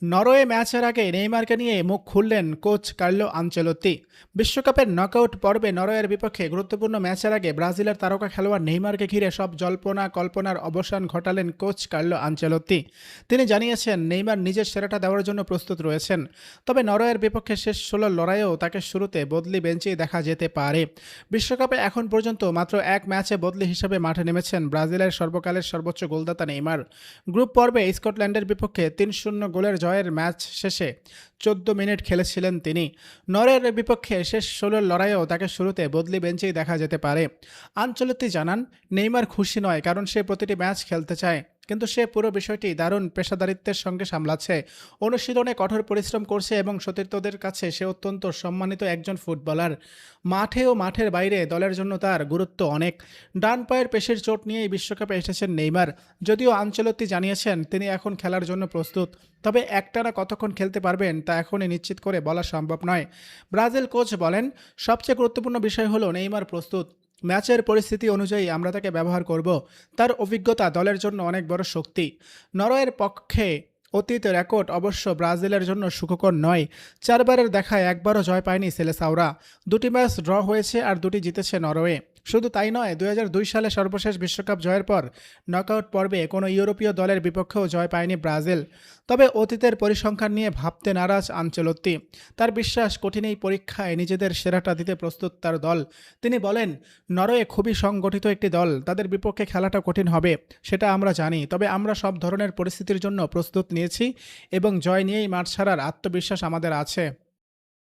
Norway ম্যাচের আগে নেইমারকে নিয়ে মুখ খুললেন কোচ কার্লো আনচেলত্তি। বিশ্বকাপের নকআউট পর্বে নরওয়ের বিপক্ষে গুরুত্বপূর্ণ ম্যাচের আগে ব্রাজিলের তারকা খেলোয়াড় নেইমারকে ঘিরে সব জল্পনা কল্পনার অবসান ঘটালেন কোচ কার্লো আনচেলত্তি। তিনি জানিয়েছেন নেইমার নিজের সেরাটা দেওয়ার জন্য প্রস্তুত রয়েছেন, তবে নরওয়ের বিপক্ষে শেষ 16 লড়াইয়েও তাকে শুরুতে বদলি বেঞ্চেই দেখা যেতে পারে। বিশ্বকাপে এখন পর্যন্ত মাত্র এক ম্যাচে বদলি হিসেবে মাঠে নেমেছেন ব্রাজিলের সর্বকালের সর্বোচ্চ গোলদাতা নেইমার। গ্রুপ পর্বে স্কটল্যান্ডের বিপক্ষে 3-0 গোলের জয়ের ম্যাচ শেষে 14 মিনিট খেলেছিলেন তিনি। নরওয়ের বিপক্ষে শেষ 16 লড়াইয়েও তাকে শুরুতে বদলি বেঞ্চেই দেখা যেতে পারে। আনচেলত্তি জানান, নেইমার খুশি নয় কারণ সে প্রতিটি ম্যাচ খেলতে চায়, কিন্তু সে পুরো বিষয়টি দারুণ পেশাদারিত্বের সঙ্গে সামলাচ্ছে। অনুশীলনে কঠোর পরিশ্রম করছে এবং সতীর্থদের কাছে সে অত্যন্ত সম্মানিত একজন ফুটবলার। মাঠে ও মাঠের বাইরে দলের জন্য তার গুরুত্ব অনেক। ডান পায়ের পেশির চোট নিয়েই বিশ্বকাপে এসেছেন নেইমার। যদিও আনচেলত্তি জানিয়েছেন তিনি এখন খেলার জন্য প্রস্তুত, তবে একটানা কতক্ষণ খেলতে পারবেন তা এখনই নিশ্চিত করে বলা সম্ভব নয়। ব্রাজিল কোচ বলেন, সবচেয়ে গুরুত্বপূর্ণ বিষয় হলো নেইমার প্রস্তুত। ম্যাচের পরিস্থিতি অনুযায়ী আমরা তাকে ব্যবহার করব। তার অভিজ্ঞতা দলের জন্য অনেক বড় শক্তি। নরওয়ের পক্ষে অতীত রেকর্ড অবশ্য ব্রাজিলের জন্য সুখকর নয়। 4 বারের দেখায় একবারও জয় পায়নি সেলেসাওরা। 2টি ম্যাচ ড্র হয়েছে আর 2টি জিতেছে নরওয়ে। শুধু তাই নয়, 2002 সালে সর্বশেষ বিশ্বকাপ জয়ের পর নকআউট পর্বে কোনো ইউরোপীয় দলের বিপক্ষেও জয় পায়নি ব্রাজিল। তবে অতীতের পরিসংখ্যান নিয়ে ভাবতে নারাজ আনচেলত্তি। তার বিশ্বাস, কঠিন এই পরীক্ষায় নিজেদের সেরাটা দিতে প্রস্তুত তার দল। তিনি বলেন, নরওয়ে খুবই সংগঠিত একটি দল, তাদের বিপক্ষে খেলাটা কঠিন হবে সেটা আমরা জানি, তবে আমরা সব ধরনের পরিস্থিতির জন্য প্রস্তুত নিয়েছি এবং জয় নিয়েই মাঠ ছাড়ার আত্মবিশ্বাস আমাদের আছে।